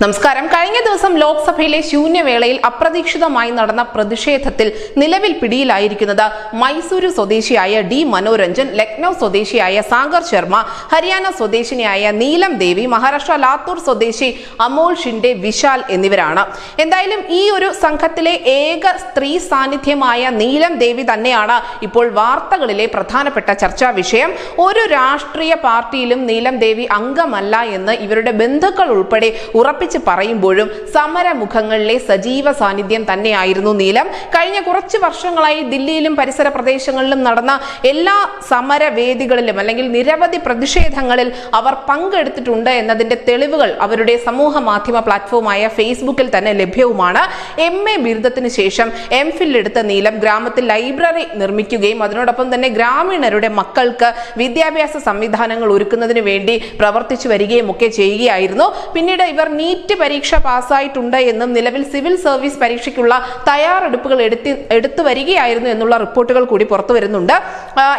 നമസ്കാരം. കഴിഞ്ഞ ദിവസം ലോക്സഭയിലെ ശൂന്യവേളയിൽ അപ്രതീക്ഷിതമായി നടന്ന പ്രതിഷേധത്തിൽ നിലവിൽ പിടിയിലായിരിക്കുന്നത് മൈസൂരു സ്വദേശിയായ ഡി മനോരഞ്ജൻ, ലക്നൌ സ്വദേശിയായ സാഗർ ശർമ്മ, ഹരിയാന സ്വദേശിനിയായ നീലം ദേവി, മഹാരാഷ്ട്ര ലാത്തൂർ സ്വദേശി അമോൾ ഷിൻഡെ, വിശാൽ എന്നിവരാണ്. എന്തായാലും ഈ ഒരു സംഘത്തിലെ ഏക സ്ത്രീ സാന്നിധ്യമായ നീലം ദേവി തന്നെയാണ് ഇപ്പോൾ വാർത്തകളിലെ പ്രധാനപ്പെട്ട ചർച്ചാ വിഷയം. ഒരു രാഷ്ട്രീയ പാർട്ടിയിലും നീലം ദേവി അംഗമല്ല എന്ന് ഇവരുടെ ബന്ധുക്കൾ ഉൾപ്പെടെ ഉറപ്പിച്ച് പറയുമ്പോഴും സമരമുഖങ്ങളിലെ സജീവ സാന്നിധ്യം തന്നെയായിരുന്നു നീലം. കഴിഞ്ഞ കുറച്ച് വർഷങ്ങളായി ദില്ലിയിലും പരിസര പ്രദേശങ്ങളിലും നടന്ന എല്ലാ സമരവേദികളിലും അല്ലെങ്കിൽ നിരവധി പ്രതിഷേധങ്ങളിൽ അവർ പങ്കെടുത്തിട്ടുണ്ട് എന്നതിന്റെ തെളിവുകൾ അവരുടെ സമൂഹ മാധ്യമ പ്ലാറ്റ്ഫോമായ ഫേസ്ബുക്കിൽ തന്നെ ലഭ്യവുമാണ്. MA ബിരുദത്തിന് ശേഷം MPhil എടുത്ത നീലം ഗ്രാമത്തിൽ ലൈബ്രറി നിർമ്മിക്കുകയും അതിനോടൊപ്പം തന്നെ ഗ്രാമീണരുടെ മക്കൾക്ക് വിദ്യാഭ്യാസ സംവിധാനങ്ങൾ ഒരുക്കുന്നതിന് വേണ്ടി പ്രവർത്തിച്ചു വരികയും ഒക്കെ ചെയ്യുകയായിരുന്നു. പിന്നീട് ഇവർ നീറ്റ് പരീക്ഷ പാസ്സായിട്ടുണ്ട് എന്നും നിലവിൽ സിവിൽ സർവീസ് പരീക്ഷയ്ക്കുള്ള തയ്യാറെടുപ്പുകൾ എടുത്തു വരികയായിരുന്നു എന്നുള്ള റിപ്പോർട്ടുകൾ കൂടി പുറത്തു വരുന്നുണ്ട്.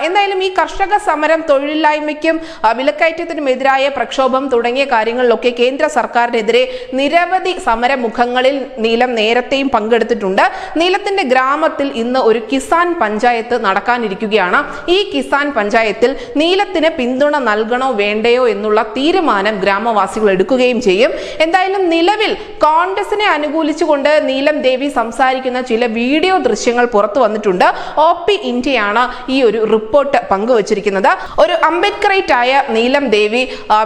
എന്തായാലും ഈ കർഷക സമരം, തൊഴിലില്ലായ്മയ്ക്കും വിലക്കയറ്റത്തിനുമെതിരായ പ്രക്ഷോഭം തുടങ്ങിയ കാര്യങ്ങളിലൊക്കെ കേന്ദ്ര സർക്കാരിനെതിരെ നിരവധി സമരമുഖങ്ങളിൽ നീലം നേരത്തെയും പങ്കെടുത്തിട്ടുണ്ട്. നീലത്തിന്റെ ഗ്രാമത്തിൽ ഇന്ന് ഒരു കിസാൻ പഞ്ചായത്ത് നടക്കാനിരിക്കുകയാണ്. ഈ കിസാൻ പഞ്ചായത്തിൽ നീലത്തിന് പിന്തുണ നൽകണോ വേണ്ടയോ എന്നുള്ള തീരുമാനം ഗ്രാമവാസികൾ എടുക്കുകയും ചെയ്യും. എന്തായാലും നിലവിൽ കോൺഗ്രസിനെ അനുകൂലിച്ചുകൊണ്ട് നീലം ദേവി സംസാരിക്കുന്ന ചില വീഡിയോ ദൃശ്യങ്ങൾ പുറത്തു വന്നിട്ടുണ്ട്. OP ഇന്ത്യയാണ് ഈ ഒരു റിപ്പോർട്ട് പങ്കുവച്ചിരിക്കുന്നത്. ഒരു അംബേദ്കറേറ്റ് ആയ നീലം ദേവി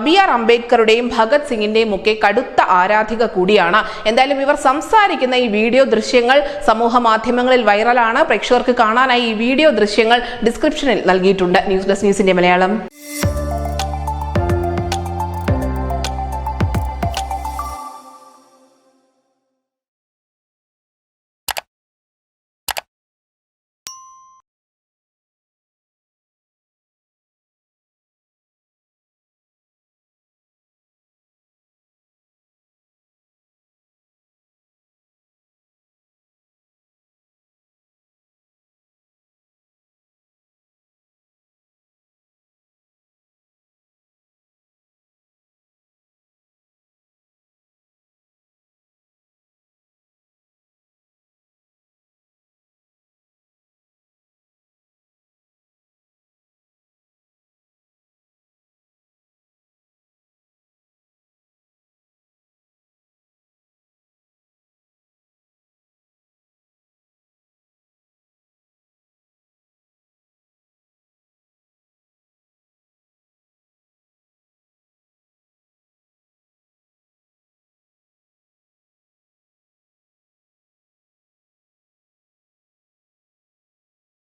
BR അംബേദ്കറുടെയും ഭഗത് സിംഗിന്റെയും ഒക്കെ കടുത്ത ആരാധിക കൂടിയാണ്. എന്തായാലും ഇവർ സംസാരിക്കുന്ന ഈ വീഡിയോ ദൃശ്യങ്ങൾ സമൂഹ മാധ്യമങ്ങളിൽ വൈറലാണ്. പ്രേക്ഷകർക്ക് കാണാനായി ഈ വീഡിയോ ദൃശ്യങ്ങൾ ഡിസ്ക്രിപ്ഷനിൽ നൽകിയിട്ടുണ്ട്. ന്യൂസ് ഡെസ്ക് ന്യൂസിന്റെ മലയാളം.